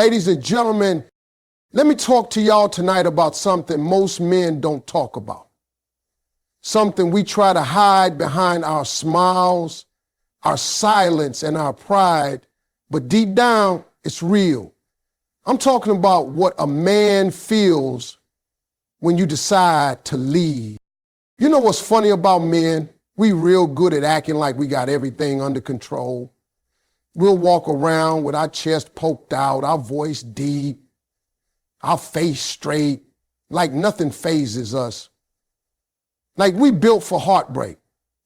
Ladies and gentlemen, let me talk to y'all tonight about something most men don't talk about. Something we try to hide behind our smiles, our silence, and our pride, but deep down, it's real. I'm talking about what a man feels when you decide to leave. You know what's funny about men? We real good at acting like we got everything under control. We'll walk around with our chest poked out, our voice deep, our face straight, like nothing phases us. Like we built for heartbreak.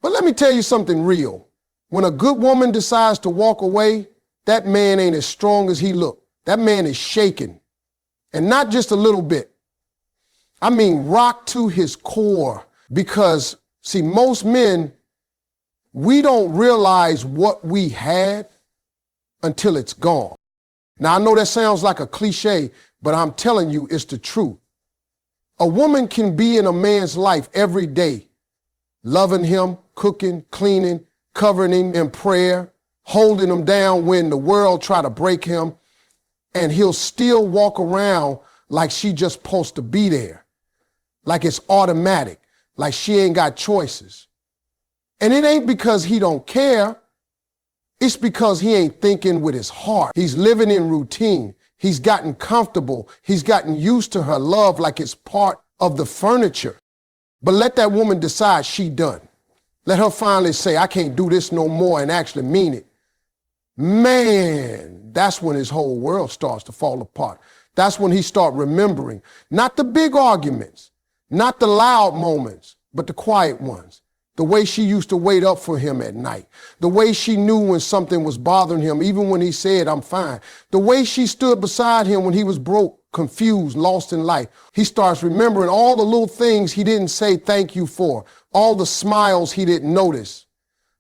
But let me tell you something real. When a good woman decides to walk away, that man ain't as strong as he look. That man is shaking. And not just a little bit. I mean, rocked to his core. Because, see, most men, we don't realize what we had until it's gone. Now, I know that sounds like a cliche, but I'm telling you, it's the truth. A woman can be in a man's life every day, loving him, cooking, cleaning, covering him in prayer, holding him down when the world try to break him, and he'll still walk around like she just supposed to be there, like it's automatic, like she ain't got choices. And it ain't because he don't care. It's because he ain't thinking with his heart. He's living in routine. He's gotten comfortable. He's gotten used to her love like it's part of the furniture. But let that woman decide she done. Let her finally say, I can't do this no more, and actually mean it. Man, that's when his whole world starts to fall apart. That's when he start remembering, not the big arguments, not the loud moments, but the quiet ones. The way she used to wait up for him at night. The way she knew when something was bothering him, even when he said, I'm fine. The way she stood beside him when he was broke, confused, lost in life. He starts remembering all the little things he didn't say thank you for, all the smiles he didn't notice,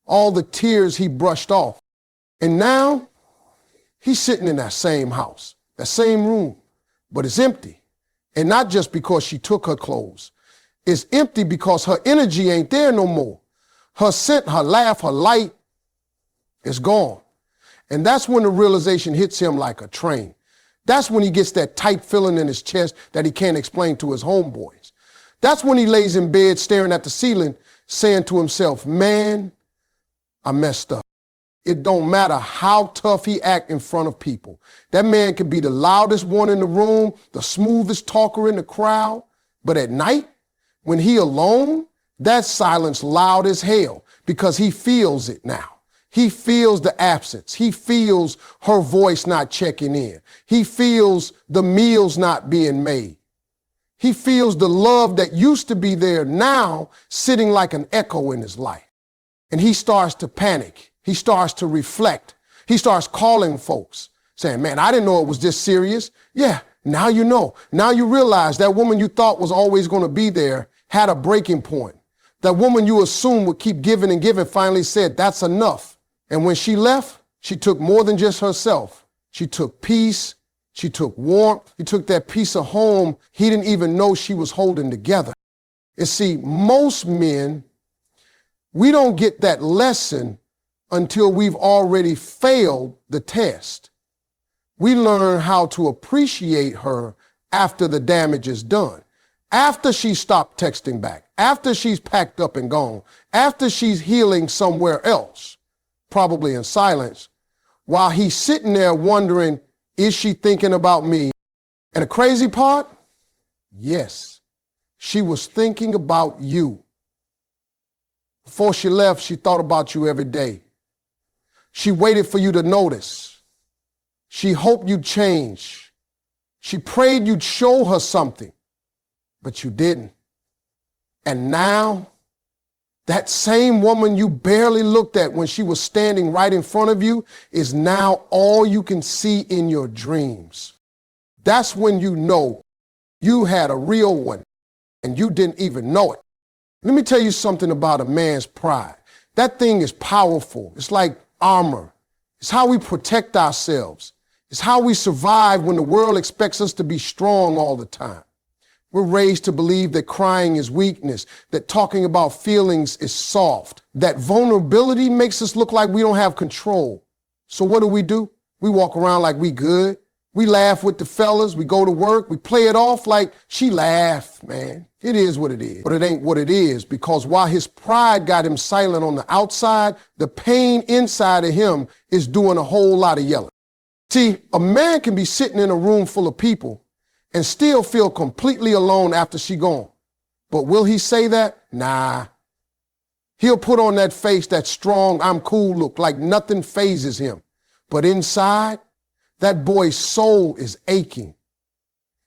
all the tears he brushed off. And now he's sitting in that same house, that same room, but it's empty. And not just because she took her clothes. It's empty because her energy ain't there no more. Her scent, her laugh, her light is gone. And that's when the realization hits him like a train. That's when he gets that tight feeling in his chest that he can't explain to his homeboys. That's when he lays in bed staring at the ceiling, saying to himself, man, I messed up. It don't matter how tough he act in front of people. That man could be the loudest one in the room, the smoothest talker in the crowd. But at night, when he alone, that silence loud as hell because he feels it now. He feels the absence. He feels her voice not checking in. He feels the meals not being made. He feels the love that used to be there now sitting like an echo in his life. And he starts to panic. He starts to reflect. He starts calling folks saying, man, I didn't know it was this serious. Yeah, now you know. Now you realize that woman you thought was always going to be there had a breaking point. That woman you assumed would keep giving and giving finally said, that's enough. And when she left, she took more than just herself. She took peace. She took warmth. She took that piece of home he didn't even know she was holding together. You see, most men, we don't get that lesson until we've already failed the test. We learn how to appreciate her after the damage is done. After she stopped texting back, after she's packed up and gone, after she's healing somewhere else, probably in silence, while he's sitting there wondering, is she thinking about me? And the crazy part? Yes, she was thinking about you. Before she left, she thought about you every day. She waited for you to notice. She hoped you'd change. She prayed you'd show her something. But you didn't. And now, that same woman you barely looked at when she was standing right in front of you is now all you can see in your dreams. That's when you know you had a real one and you didn't even know it. Let me tell you something about a man's pride. That thing is powerful. It's like armor. It's how we protect ourselves. It's how we survive when the world expects us to be strong all the time. We're raised to believe that crying is weakness, that talking about feelings is soft, that vulnerability makes us look like we don't have control. So what do? We walk around like we good. We laugh with the fellas, we go to work, we play it off like she laughed, man. It is what it is, but it ain't what it is, because while his pride got him silent on the outside, the pain inside of him is doing a whole lot of yelling. See, a man can be sitting in a room full of people and still feel completely alone after she gone. But will he say that? Nah. He'll put on that face, that strong, I'm cool look, like nothing phases him. But inside, that boy's soul is aching.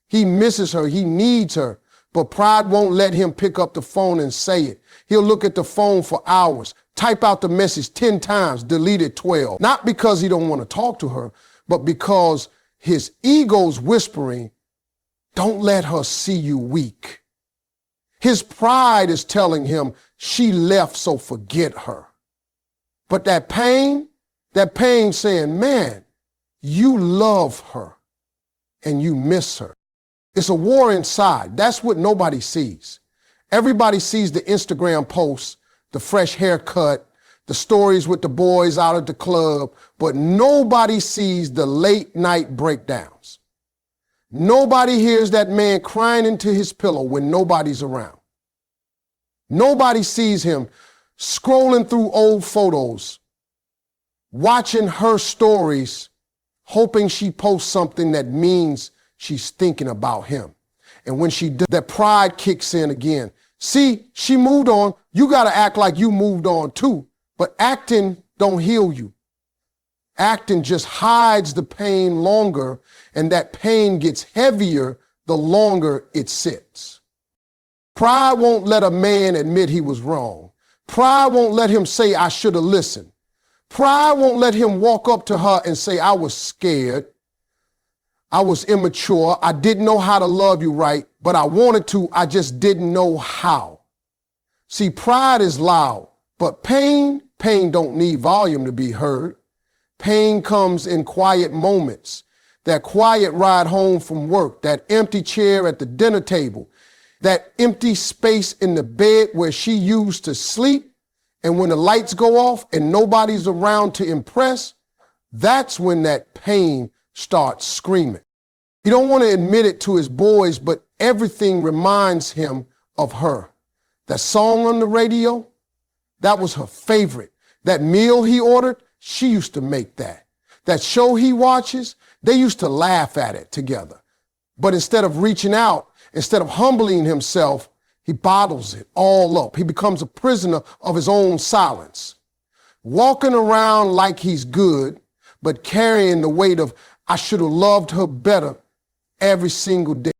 He misses her, he needs her, but pride won't let him pick up the phone and say it. He'll look at the phone for hours, type out the message 10 times, delete it 12. Not because he don't want to talk to her, but because his ego's whispering, don't let her see you weak. His pride is telling him she left, so forget her. But that pain saying, man, you love her and you miss her. It's a war inside. That's what nobody sees. Everybody sees the Instagram posts, the fresh haircut, the stories with the boys out at the club, but nobody sees the late night breakdowns. Nobody hears that man crying into his pillow when nobody's around. Nobody sees him scrolling through old photos, watching her stories, hoping she posts something that means she's thinking about him. And when she does, that pride kicks in again. See, she moved on. You got to act like you moved on too. But acting don't heal you. Acting just hides the pain longer, and that pain gets heavier the longer it sits. Pride won't let a man admit he was wrong. Pride won't let him say, I should have listened. Pride won't let him walk up to her and say, I was scared. I was immature. I didn't know how to love you right, but I wanted to. I just didn't know how. See, pride is loud, but pain don't need volume to be heard. Pain comes in quiet moments. That quiet ride home from work, that empty chair at the dinner table, that empty space in the bed where she used to sleep. And when the lights go off and nobody's around to impress, that's when that pain starts screaming. He don't want to admit it to his boys, but everything reminds him of her. That song on the radio, that was her favorite. That meal he ordered, she used to make that. That show he watches, they used to laugh at it together. But instead of reaching out, instead of humbling himself, he bottles it all up. He becomes a prisoner of his own silence, walking around like he's good, but carrying the weight of, I should have loved her better every single day.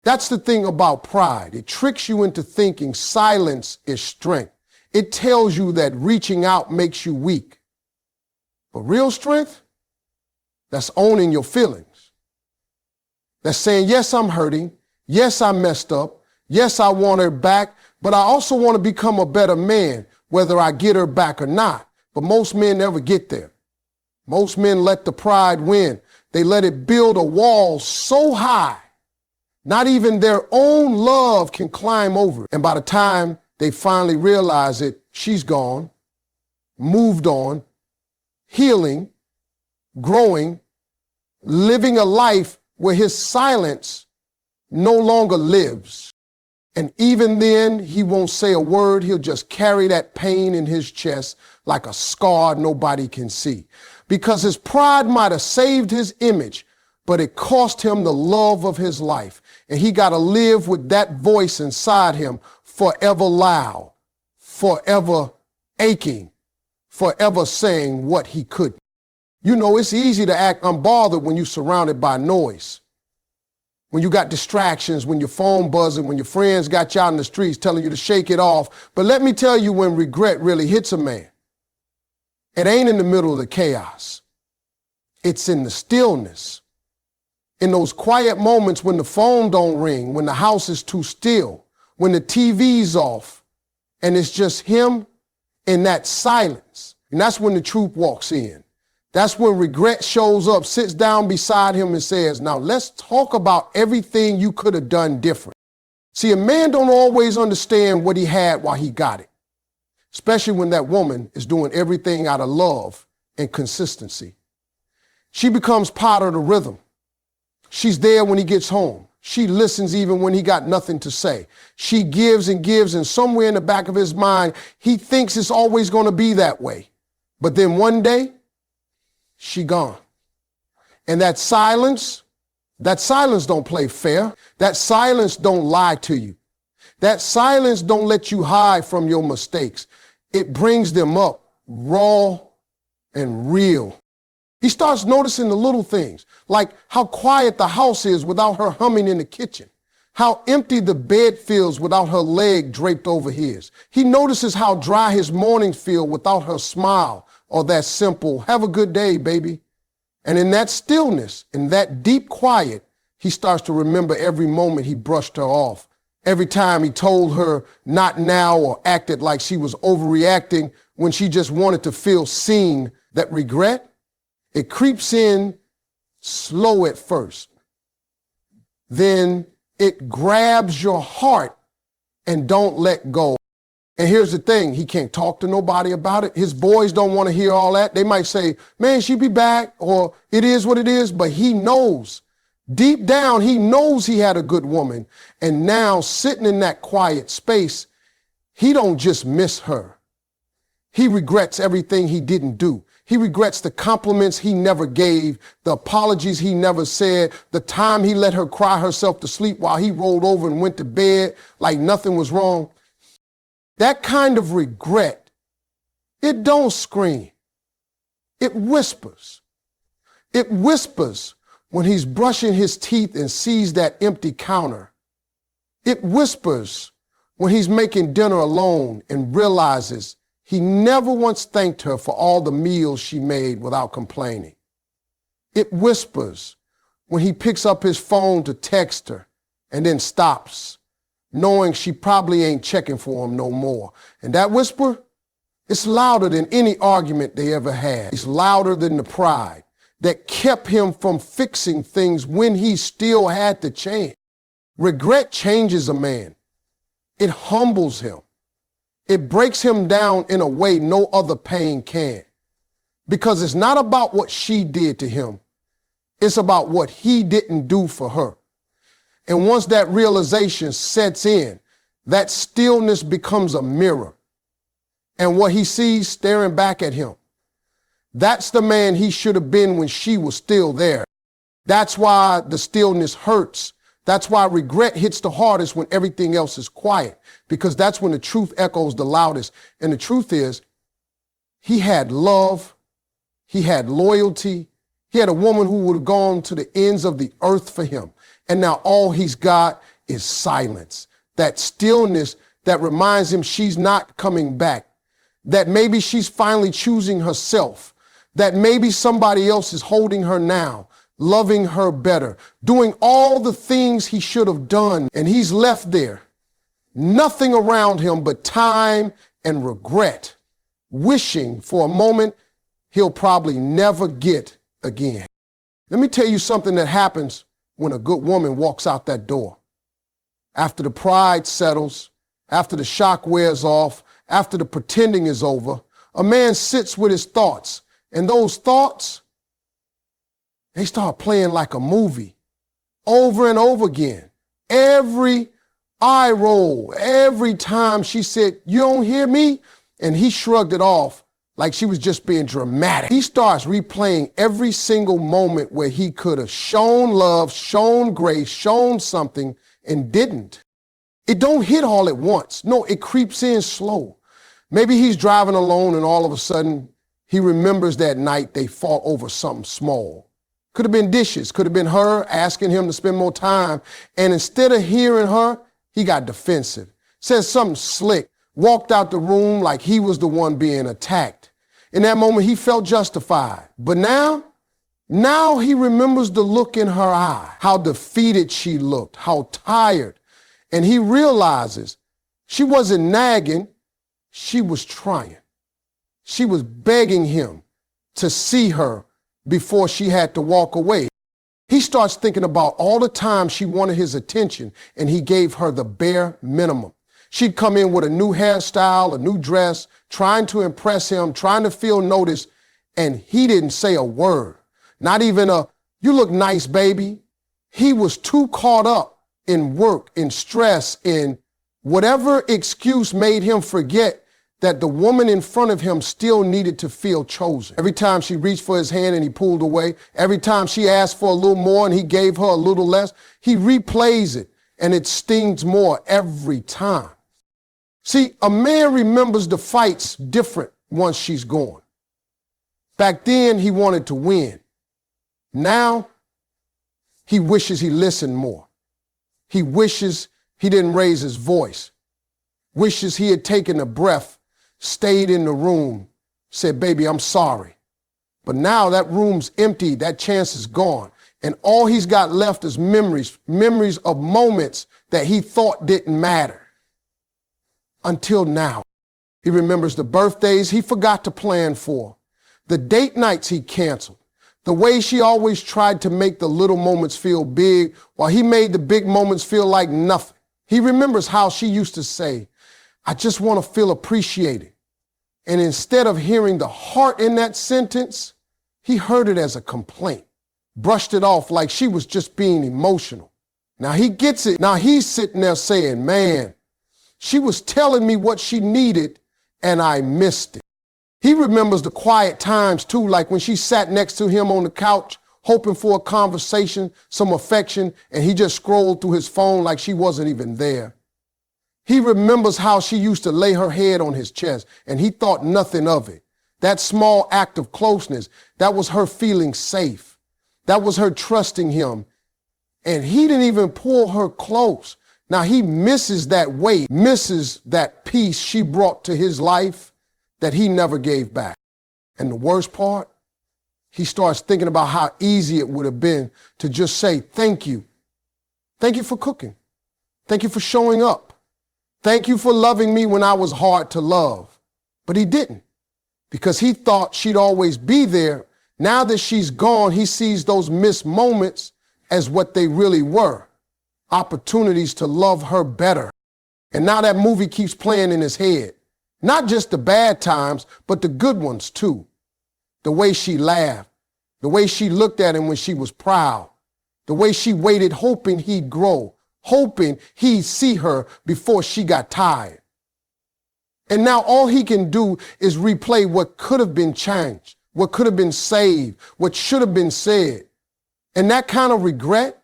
That's the thing about pride. It tricks you into thinking silence is strength. It tells you that reaching out makes you weak. But real strength, that's owning your feelings. That's saying, yes, I'm hurting. Yes, I messed up. Yes, I want her back, but I also want to become a better man, whether I get her back or not. But most men never get there. Most men let the pride win. They let it build a wall so high, not even their own love can climb over it. And by the time they finally realize it, she's gone, moved on, healing, growing, living a life where his silence no longer lives. And even then, he won't say a word. He'll just carry that pain in his chest like a scar nobody can see. Because his pride might have saved his image, but it cost him the love of his life. And he got to live with that voice inside him forever loud, forever aching, forever saying what he couldn't. You know, it's easy to act unbothered when you're surrounded by noise. When you got distractions, when your phone buzzing, when your friends got you out in the streets telling you to shake it off. But let me tell you when regret really hits a man. It ain't in the middle of the chaos. It's in the stillness. In those quiet moments when the phone don't ring, when the house is too still, when the TV's off, and it's just him in that silence. And that's when the truth walks in. That's when regret shows up, sits down beside him and says, now let's talk about everything you could have done different. See, a man don't always understand what he had while he got it, especially when that woman is doing everything out of love and consistency. She becomes part of the rhythm. She's there when he gets home. She listens even when he got nothing to say. She gives, and somewhere in the back of his mind, he thinks it's always going to be that way. But then one day, she gone. And that silence don't play fair. That silence don't lie to you. That silence don't let you hide from your mistakes. It brings them up raw and real. He starts noticing the little things, like how quiet the house is without her humming in the kitchen, how empty the bed feels without her leg draped over his. He notices how dry his mornings feel without her smile or that simple, "Have a good day, baby." And in that stillness, in that deep quiet, he starts to remember every moment he brushed her off, every time he told her not now or acted like she was overreacting when she just wanted to feel seen. That regret, it creeps in slow at first. Then it grabs your heart and don't let go. And here's the thing, he can't talk to nobody about it. His boys don't want to hear all that. They might say, "Man, she'll be back," or "It is what it is," but he knows. Deep down, he knows he had a good woman. And now, sitting in that quiet space, he don't just miss her. He regrets everything he didn't do. He regrets the compliments he never gave, the apologies he never said, the time he let her cry herself to sleep while he rolled over and went to bed like nothing was wrong. That kind of regret, it don't scream. It whispers. It whispers when he's brushing his teeth and sees that empty counter. It whispers when he's making dinner alone and realizes he never once thanked her for all the meals she made without complaining. It whispers when he picks up his phone to text her and then stops, knowing she probably ain't checking for him no more. And that whisper, it's louder than any argument they ever had. It's louder than the pride that kept him from fixing things when he still had to change. Regret changes a man. It humbles him. It breaks him down in a way no other pain can. Because it's not about what she did to him. It's about what he didn't do for her. And once that realization sets in, that stillness becomes a mirror. And what he sees staring back at him, that's the man he should have been when she was still there. That's why the stillness hurts. That's why regret hits the hardest when everything else is quiet, because that's when the truth echoes the loudest. And the truth is, he had love, he had loyalty, he had a woman who would have gone to the ends of the earth for him. And now all he's got is silence, that stillness that reminds him she's not coming back, that maybe she's finally choosing herself, that maybe somebody else is holding her now, loving her better, doing all the things he should have done. And he's left there, nothing around him but time and regret, wishing for a moment he'll probably never get again. Let me tell you something that happens when a good woman walks out that door. After the pride settles, after the shock wears off, after the pretending is over, a man sits with his thoughts, and those thoughts, they start playing like a movie over and over again. Every eye roll, every time she said, "You don't hear me?" And he shrugged it off like she was just being dramatic. He starts replaying every single moment where he could have shown love, shown grace, shown something, and didn't. It don't hit all at once. No, it creeps in slow. Maybe he's driving alone and all of a sudden he remembers that night they fought over something small. Could have been dishes, could have been her asking him to spend more time. And instead of hearing her, he got defensive, said something slick, walked out the room like he was the one being attacked. In that moment, he felt justified. But now he remembers the look in her eye, how defeated she looked, how tired. And he realizes she wasn't nagging, she was trying. She was begging him to see her before she had to walk away. He starts thinking about all the time she wanted his attention and he gave her the bare minimum. She'd come in with a new hairstyle, a new dress, trying to impress him, trying to feel noticed, and he didn't say a word. Not even a, "You look nice, baby." He was too caught up in work, in stress, in whatever excuse made him forget that the woman in front of him still needed to feel chosen. Every time she reached for his hand and he pulled away, every time she asked for a little more and he gave her a little less, he replays it and it stings more every time. See, a man remembers the fights different once she's gone. Back then, he wanted to win. Now, he wishes he listened more. He wishes he didn't raise his voice. Wishes he had taken a breath, stayed in the room, said, baby, I'm sorry. But now that room's empty, that chance is gone. And all he's got left is memories of moments that he thought didn't matter. Until now, he remembers the birthdays he forgot to plan for, the date nights he canceled, the way she always tried to make the little moments feel big while he made the big moments feel like nothing. He remembers how she used to say, I just want to feel appreciated. And instead of hearing the heart in that sentence, he heard it as a complaint, brushed it off like she was just being emotional. Now he gets it. Now he's sitting there saying, man, she was telling me what she needed and I missed it. He remembers the quiet times too, like when she sat next to him on the couch, hoping for a conversation, some affection, and he just scrolled through his phone like she wasn't even there. He remembers how she used to lay her head on his chest and he thought nothing of it. That small act of closeness, that was her feeling safe. That was her trusting him. And he didn't even pull her close. Now he misses that weight, misses that peace she brought to his life that he never gave back. And the worst part, he starts thinking about how easy it would have been to just say, thank you. Thank you for cooking. Thank you for showing up. Thank you for loving me when I was hard to love. But he didn't, because he thought she'd always be there. Now that she's gone, he sees those missed moments as what they really were, opportunities to love her better. And now that movie keeps playing in his head, not just the bad times, but the good ones too. The way she laughed, the way she looked at him when she was proud, the way she waited hoping he'd grow, hoping he'd see her before she got tired. And now all he can do is replay what could have been changed, what could have been saved, what should have been said. And that kind of regret,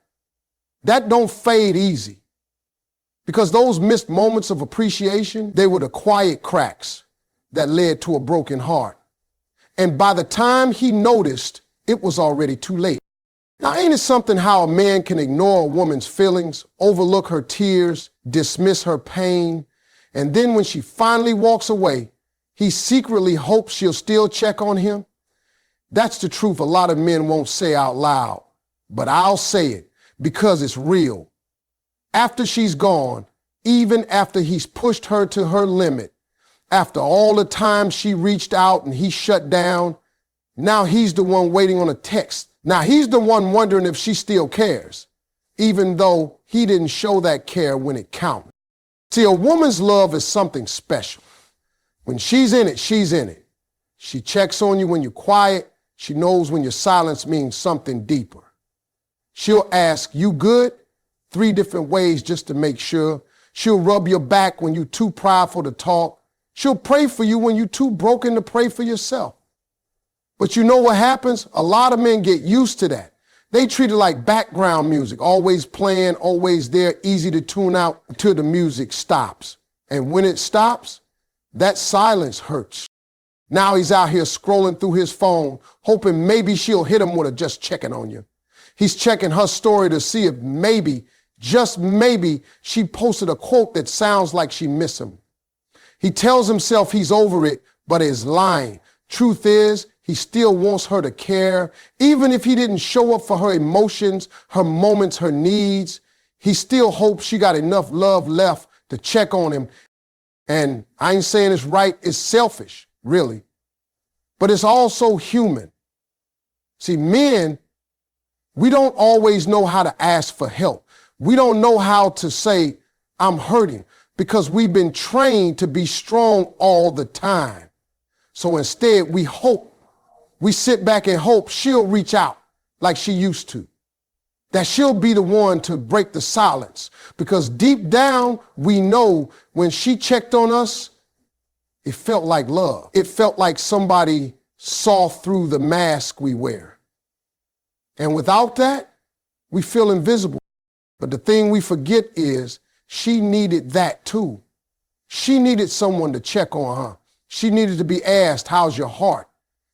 that don't fade easy. Because those missed moments of appreciation, they were the quiet cracks that led to a broken heart. And by the time he noticed, it was already too late. Now, ain't it something how a man can ignore a woman's feelings, overlook her tears, dismiss her pain, and then when she finally walks away, he secretly hopes she'll still check on him? That's the truth a lot of men won't say out loud, but I'll say it because it's real. After she's gone, even after he's pushed her to her limit, after all the time she reached out and he shut down, now he's the one waiting on a text. Now he's the one wondering if she still cares, even though he didn't show that care when it counted. See, a woman's love is something special. When she's in it, she's in it. She checks on you when you're quiet. She knows when your silence means something deeper. She'll ask, you good? 3 different ways just to make sure. She'll rub your back when you're too prideful to talk. She'll pray for you when you're too broken to pray for yourself. But you know what happens? A lot of men get used to that. They treat it like background music, always playing, always there, easy to tune out until the music stops. And when it stops, that silence hurts. Now he's out here scrolling through his phone, hoping maybe she'll hit him with a just checking on you. He's checking her story to see if maybe, just maybe, she posted a quote that sounds like she miss him. He tells himself he's over it, but is lying. Truth is, he still wants her to care. Even if he didn't show up for her emotions, her moments, her needs, he still hopes she got enough love left to check on him. And I ain't saying it's right, it's selfish, really. But it's also human. See, men, we don't always know how to ask for help. We don't know how to say, I'm hurting, because we've been trained to be strong all the time. So instead, we sit back and hope she'll reach out like she used to. that she'll be the one to break the silence. Because deep down, we know when she checked on us, it felt like love. It felt like somebody saw through the mask we wear. And without that, we feel invisible. But the thing we forget is she needed that too. She needed someone to check on her. She needed to be asked, how's your heart?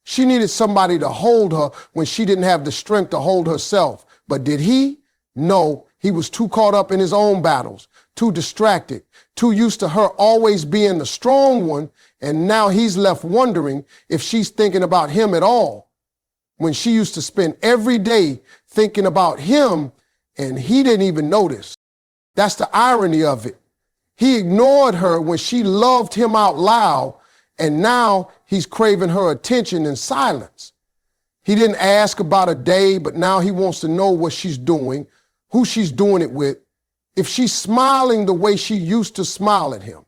She needed somebody to hold her when she didn't have the strength to hold herself. But did he? No, he was too caught up in his own battles, too distracted, too used to her always being the strong one. And now he's left wondering if she's thinking about him at all, when she used to spend every day thinking about him and he didn't even notice. That's the irony of it. He ignored her when she loved him out loud, and now he's craving her attention in silence. He didn't ask about a day, but now he wants to know what she's doing, who she's doing it with, if she's smiling the way she used to smile at him.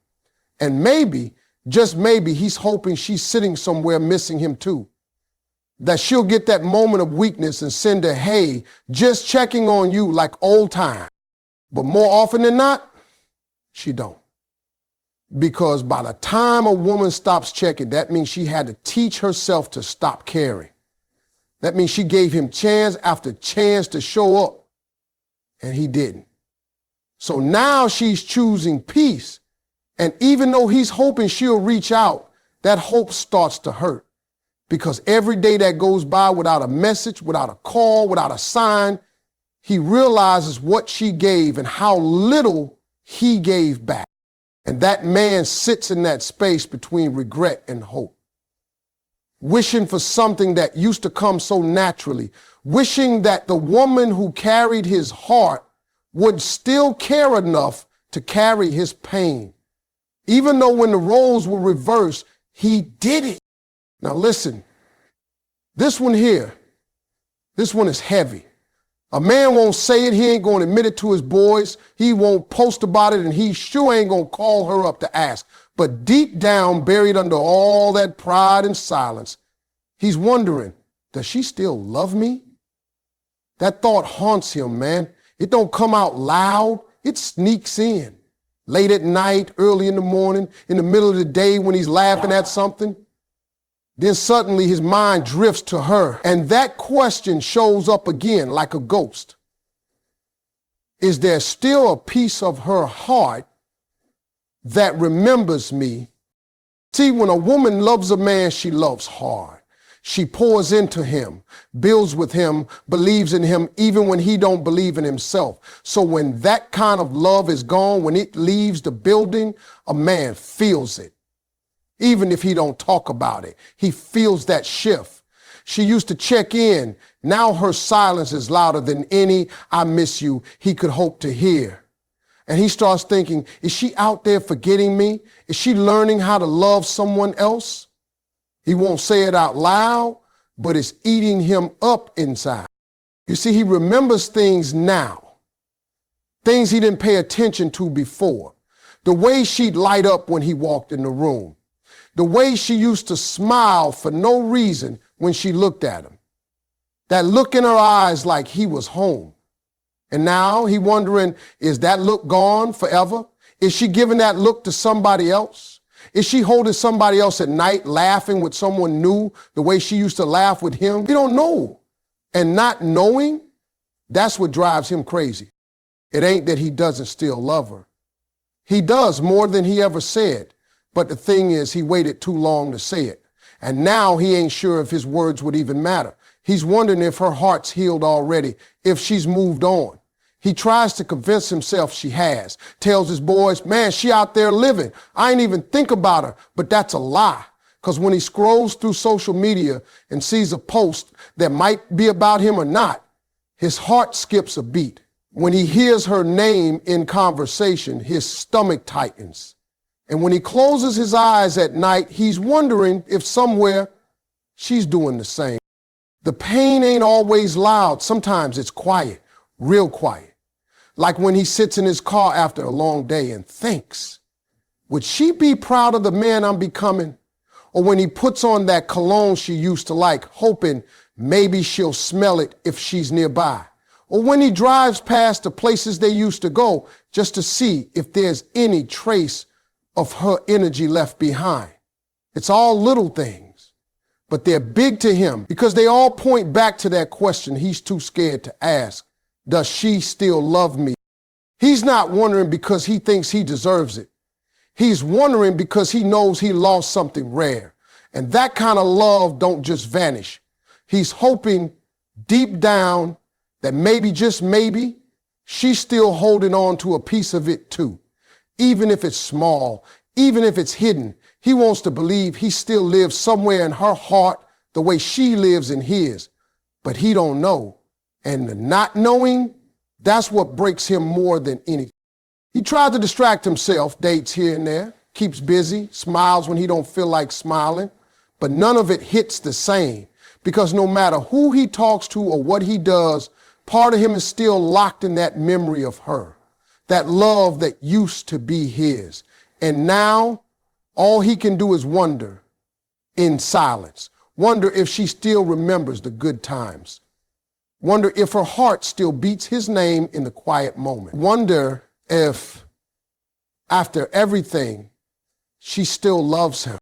And maybe, just maybe, he's hoping she's sitting somewhere missing him too. That she'll get that moment of weakness and send a, hey, just checking on you like old time. But more often than not, she don't. Because by the time a woman stops checking, that means she had to teach herself to stop caring. That means she gave him chance after chance to show up, and he didn't. So now she's choosing peace. And even though he's hoping she'll reach out, that hope starts to hurt. Because every day that goes by without a message, without a call, without a sign, he realizes what she gave and how little he gave back. And that man sits in that space between regret and hope, wishing for something that used to come so naturally, wishing that the woman who carried his heart would still care enough to carry his pain. Even though when the roles were reversed, he did it. Now listen, this one here, this one is heavy. A man won't say it, he ain't gonna admit it to his boys, he won't post about it, and he sure ain't gonna call her up to ask. But deep down, buried under all that pride and silence, he's wondering, does she still love me? That thought haunts him, man. It don't come out loud, it sneaks in. Late at night, early in the morning, in the middle of the day when he's laughing at something. Then suddenly his mind drifts to her, and that question shows up again like a ghost. Is there still a piece of her heart that remembers me? See, when a woman loves a man, she loves hard. She pours into him, builds with him, believes in him, even when he don't believe in himself. So when that kind of love is gone, when it leaves the building, a man feels it. Even if he don't talk about it, he feels that shift. She used to check in. Now her silence is louder than any "I miss you" he could hope to hear. And he starts thinking, is she out there forgetting me? Is she learning how to love someone else? He won't say it out loud, but it's eating him up inside. You see, he remembers things now, things he didn't pay attention to before. The way she'd light up when he walked in the room. The way she used to smile for no reason when she looked at him. That look in her eyes like he was home. And now he wondering, is that look gone forever? Is she giving that look to somebody else? Is she holding somebody else at night laughing with someone new the way she used to laugh with him? We don't know. And not knowing, that's what drives him crazy. It ain't that he doesn't still love her. He does more than he ever said. But the thing is, he waited too long to say it. And now he ain't sure if his words would even matter. He's wondering if her heart's healed already, if she's moved on. He tries to convince himself she has. Tells his boys, man, she out there living. I ain't even think about her. But that's a lie. Because when he scrolls through social media and sees a post that might be about him or not, his heart skips a beat. When he hears her name in conversation, his stomach tightens. And when he closes his eyes at night, he's wondering if somewhere she's doing the same. The pain ain't always loud. Sometimes it's quiet, real quiet. Like when he sits in his car after a long day and thinks, would she be proud of the man I'm becoming? Or when he puts on that cologne she used to like, hoping maybe she'll smell it if she's nearby. or when he drives past the places they used to go just to see if there's any trace of her energy left behind. It's all little things, but they're big to him because they all point back to that question he's too scared to ask. Does she still love me? He's not wondering because he thinks he deserves it. He's wondering because he knows he lost something rare. And that kind of love don't just vanish. He's hoping deep down that maybe, just maybe, she's still holding on to a piece of it too. Even if it's small, even if it's hidden, he wants to believe he still lives somewhere in her heart the way she lives in his. But he don't know. And the not knowing, that's what breaks him more than anything. He tried to distract himself, dates here and there, keeps busy, smiles when he don't feel like smiling, but none of it hits the same because no matter who he talks to or what he does, part of him is still locked in that memory of her, that love that used to be his. And now all he can do is wonder in silence, wonder if she still remembers the good times, wonder if her heart still beats his name in the quiet moment, wonder if after everything, she still loves him.